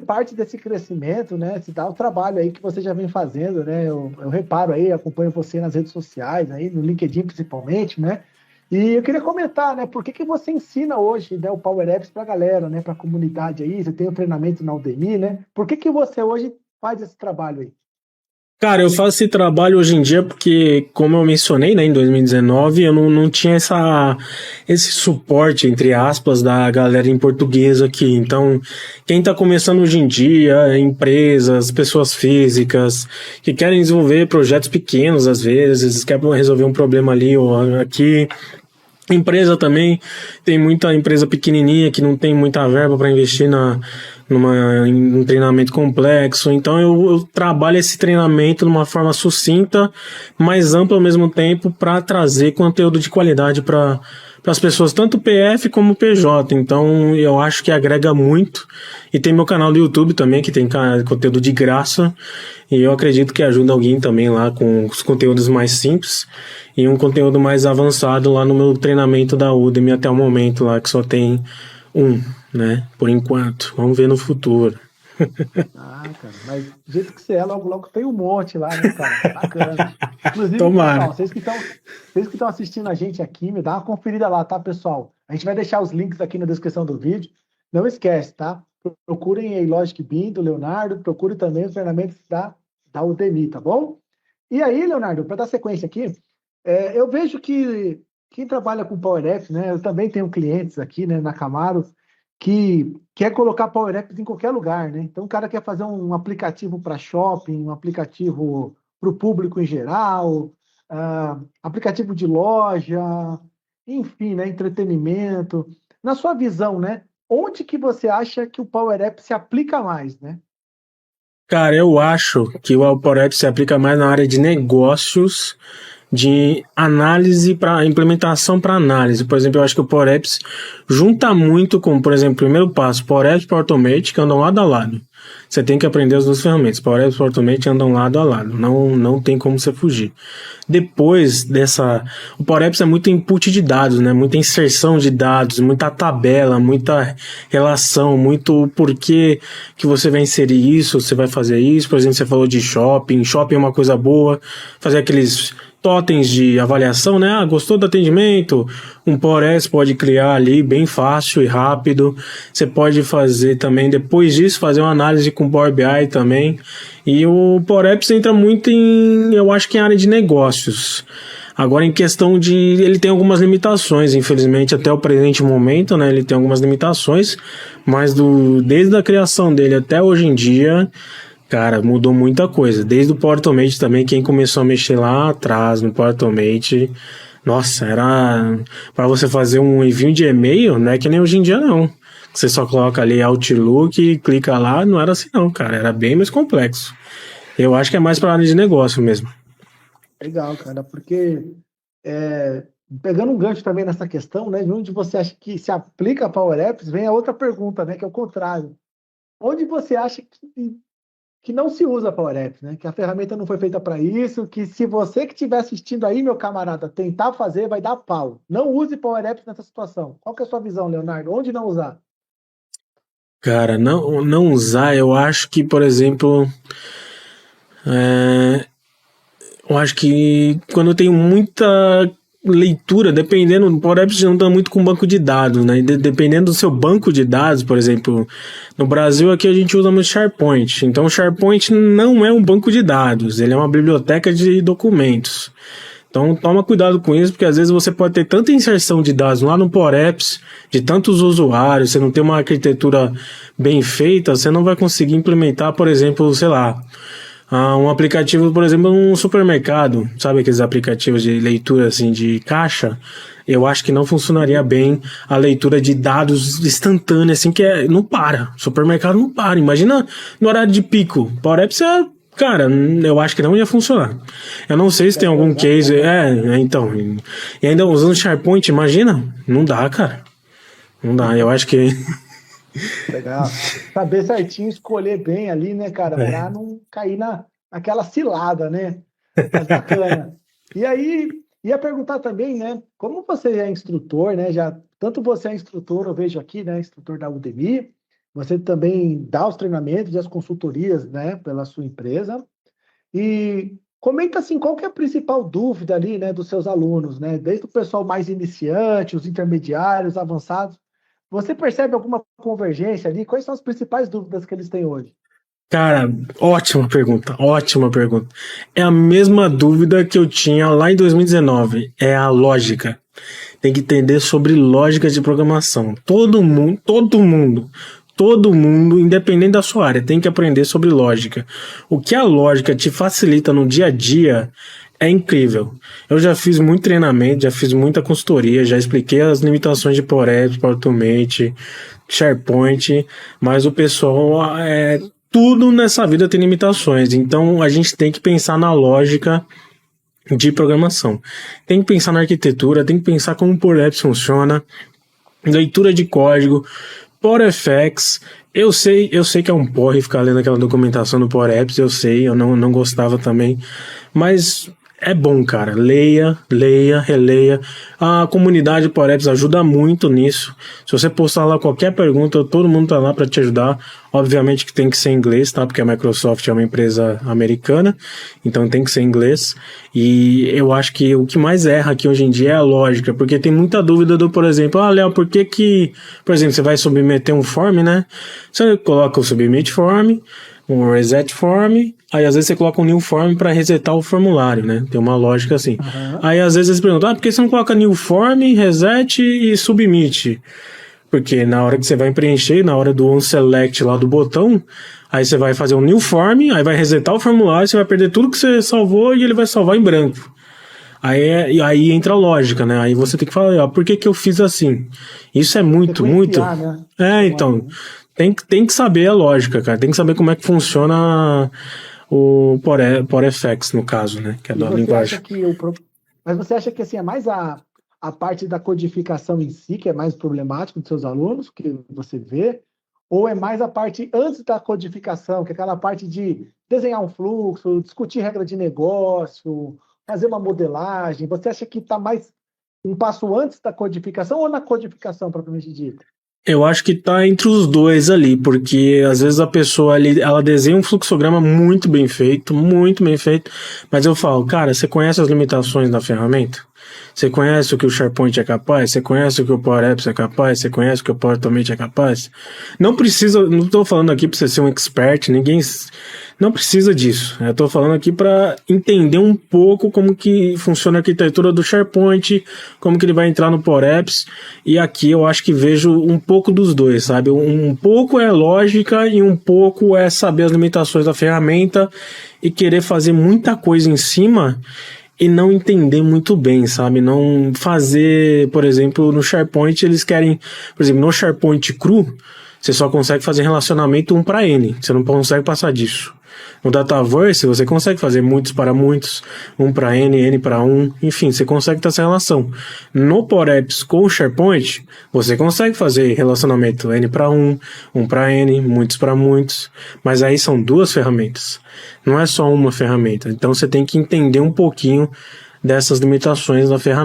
parte desse crescimento, né, se dá o trabalho aí que você já vem fazendo, né? Eu reparo aí, acompanho você nas redes sociais, aí no LinkedIn principalmente, né? E eu queria comentar, né, por que que você ensina hoje, né, o Power Apps para a galera, né, para a comunidade aí? Você tem o treinamento na Udemy, né? Por que que você hoje faz esse trabalho aí? Cara, eu faço esse trabalho hoje em dia porque, como eu mencionei, né, em 2019, eu não tinha esse suporte, entre aspas, da galera em português aqui. Então, quem está começando hoje em dia, empresas, pessoas físicas, que querem desenvolver projetos pequenos, às vezes, querem resolver um problema ali ou aqui. Empresa também, tem muita empresa pequenininha que não tem muita verba para investir em um treinamento complexo. Então eu trabalho esse treinamento de uma forma sucinta, mais ampla ao mesmo tempo, para trazer conteúdo de qualidade para as pessoas, tanto PF como PJ. Então eu acho que agrega muito. E tem meu canal do YouTube também, que tem conteúdo de graça. E eu acredito que ajuda alguém também lá com os conteúdos mais simples e um conteúdo mais avançado lá no meu treinamento da Udemy até o momento lá, que só tem um, né? Por enquanto. Vamos ver no futuro. Ah, cara, mas do jeito que você é, logo, logo tem um monte lá, né, cara? Bacana. Inclusive, Tomara. pessoal, vocês que estão assistindo a gente aqui, me dá uma conferida lá, tá, pessoal? A gente vai deixar os links aqui na descrição do vídeo. Não esquece, tá? Procurem aí Logic Beam do Leonardo, procure também os treinamentos da Udemy, tá bom? E aí, Leonardo, para dar sequência aqui, eu vejo que quem trabalha com Power Apps, né? Eu também tenho clientes aqui, né, na Camaro, que quer colocar Power Apps em qualquer lugar, né? Então o cara quer fazer um aplicativo para shopping, um aplicativo para o público em geral, aplicativo de loja, enfim, né? Entretenimento. Na sua visão, né? Onde que você acha que o Power App se aplica mais, né? Cara, eu acho que o Alporeto se aplica mais na área de negócios, de análise para implementação para análise. Por exemplo, eu acho que o Power Apps junta muito com, por exemplo, o primeiro passo, Power Apps e Automate, que andam lado a lado. Você tem que aprender as duas ferramentas. Power Apps e Automate andam lado a lado. Não tem como você fugir. Depois dessa, o Power Apps é muito input de dados, né? Muita inserção de dados, muita tabela, muita relação, muito porquê que você vai inserir isso, você vai fazer isso. Por exemplo, você falou de shopping. Shopping é uma coisa boa. Fazer aqueles totens de avaliação, né? Ah, gostou do atendimento? Um Power Apps pode criar ali bem fácil e rápido. Você pode fazer também, depois disso, fazer uma análise com Power BI também. E o Power Apps entra muito eu acho que em área de negócios. Agora, em questão de... Ele tem algumas limitações, infelizmente, até o presente momento, né? Ele tem algumas limitações, mas desde a criação dele até hoje em dia, cara, mudou muita coisa. Desde o Power Automate também, quem começou a mexer lá atrás no Power Automate, nossa, era para você fazer um envio de e-mail, não é que nem hoje em dia não. Você só coloca ali Outlook e clica lá, não era assim não, cara, era bem mais complexo. Eu acho que é mais para área de negócio mesmo. Legal, cara, porque pegando um gancho também nessa questão, né? De onde você acha que se aplica a Power Apps, vem a outra pergunta, né? Que é o contrário. Onde você acha que não se usa Power Apps, né? Que a ferramenta não foi feita para isso, que se você que estiver assistindo aí, meu camarada, tentar fazer, vai dar pau. Não use Power Apps nessa situação. Qual que é a sua visão, Leonardo? Onde não usar? Cara, não usar, eu acho que, por exemplo, é, eu acho que quando eu tenho muita leitura, dependendo, o Power Apps não anda muito com banco de dados, né? Dependendo do seu banco de dados, por exemplo, no Brasil aqui a gente usa muito SharePoint. Então o SharePoint não é um banco de dados, ele é uma biblioteca de documentos. Então toma cuidado com isso, porque às vezes você pode ter tanta inserção de dados lá no Power Apps, de tantos usuários, você não tem uma arquitetura bem feita, você não vai conseguir implementar, por exemplo, sei lá, um aplicativo, por exemplo, um supermercado, sabe aqueles aplicativos de leitura assim de caixa? Eu acho que não funcionaria bem a leitura de dados instantânea, assim, não para. Supermercado não para. Imagina no horário de pico. Power Apps cara, eu acho que não ia funcionar. Eu não sei se tem algum case. Exato. Então. E ainda usando SharePoint, imagina? Não dá, cara. Não dá. Eu acho que. Legal. Saber certinho, escolher bem ali, né, cara, para não cair naquela cilada, né? Mas bacana. E aí, ia perguntar também, né? Como você é instrutor, né? Já, tanto você é instrutor, eu vejo aqui, né? Instrutor da Udemy, você também dá os treinamentos e as consultorias, né, pela sua empresa. E comenta assim, qual que é a principal dúvida ali, né, dos seus alunos, né? Desde o pessoal mais iniciante, os intermediários, avançados. Você percebe alguma convergência ali? Quais são as principais dúvidas que eles têm hoje? Cara, ótima pergunta, ótima pergunta. É a mesma dúvida que eu tinha lá em 2019, é a lógica. Tem que entender sobre lógica de programação. Todo mundo, independente da sua área, tem que aprender sobre lógica. O que a lógica te facilita no dia a dia é incrível. Eu já fiz muito treinamento, já fiz muita consultoria, já expliquei as limitações de Power Apps, Power Automate, SharePoint, mas o pessoal tudo nessa vida tem limitações, então a gente tem que pensar na lógica de programação. Tem que pensar na arquitetura, tem que pensar como o Power Apps funciona, leitura de código, PowerFX. Eu sei que é um porre ficar lendo aquela documentação do Power Apps, eu não gostava também, mas é bom, cara. Leia, releia. A comunidade Power Apps ajuda muito nisso. Se você postar lá qualquer pergunta, todo mundo tá lá para te ajudar. Obviamente que tem que ser em inglês, tá? Porque a Microsoft é uma empresa americana, então tem que ser em inglês. E eu acho que o que mais erra aqui hoje em dia é a lógica, porque tem muita dúvida do, por exemplo, Léo, por exemplo, você vai submeter um form, né? Você coloca o submit form, um reset form, aí às vezes você coloca um new form para resetar o formulário, né? Tem uma lógica assim. Uhum. Aí às vezes eles perguntam, por que você não coloca new form, reset e submit? Porque na hora que você vai preencher, na hora do onSelect lá do botão, aí você vai fazer um new form, aí vai resetar o formulário, você vai perder tudo que você salvou e ele vai salvar em branco. Aí entra a lógica, né? Aí você tem que falar, por que eu fiz assim? Isso é muito. Né? Então, tem que saber a lógica, cara. Tem que saber como é que funciona o PowerFX, no caso, né? Que é da linguagem. Mas você acha que assim, é mais a parte da codificação em si, que é mais problemático dos seus alunos, que você vê, ou é mais a parte antes da codificação, que é aquela parte de desenhar um fluxo, discutir regra de negócio, fazer uma modelagem? Você acha que está mais um passo antes da codificação ou na codificação, propriamente dita? Eu acho que tá entre os dois ali, porque às vezes a pessoa ali, ela desenha um fluxograma muito bem feito, mas eu falo, cara, você conhece as limitações da ferramenta? Você conhece o que o SharePoint é capaz? Você conhece o que o Power Apps é capaz? Você conhece o que o Power Automate é capaz? Não estou falando aqui para você ser um expert, não precisa disso. Eu estou falando aqui para entender um pouco como que funciona a arquitetura do SharePoint, como que ele vai entrar no Power Apps, e aqui eu acho que vejo um pouco dos dois, sabe? Um pouco é lógica e um pouco é saber as limitações da ferramenta e querer fazer muita coisa em cima e não entender muito bem, sabe? Não fazer, por exemplo, no SharePoint eles querem, por exemplo, no SharePoint cru, você só consegue fazer relacionamento 1 para N, você não consegue passar disso. No Dataverse você consegue fazer muitos para muitos, 1 para N, N para 1, enfim, você consegue ter essa relação. No Power Apps com o SharePoint, você consegue fazer relacionamento N para 1, 1 para N, muitos para muitos, mas aí são duas ferramentas, não é só uma ferramenta. Então você tem que entender um pouquinho dessas limitações da ferramenta.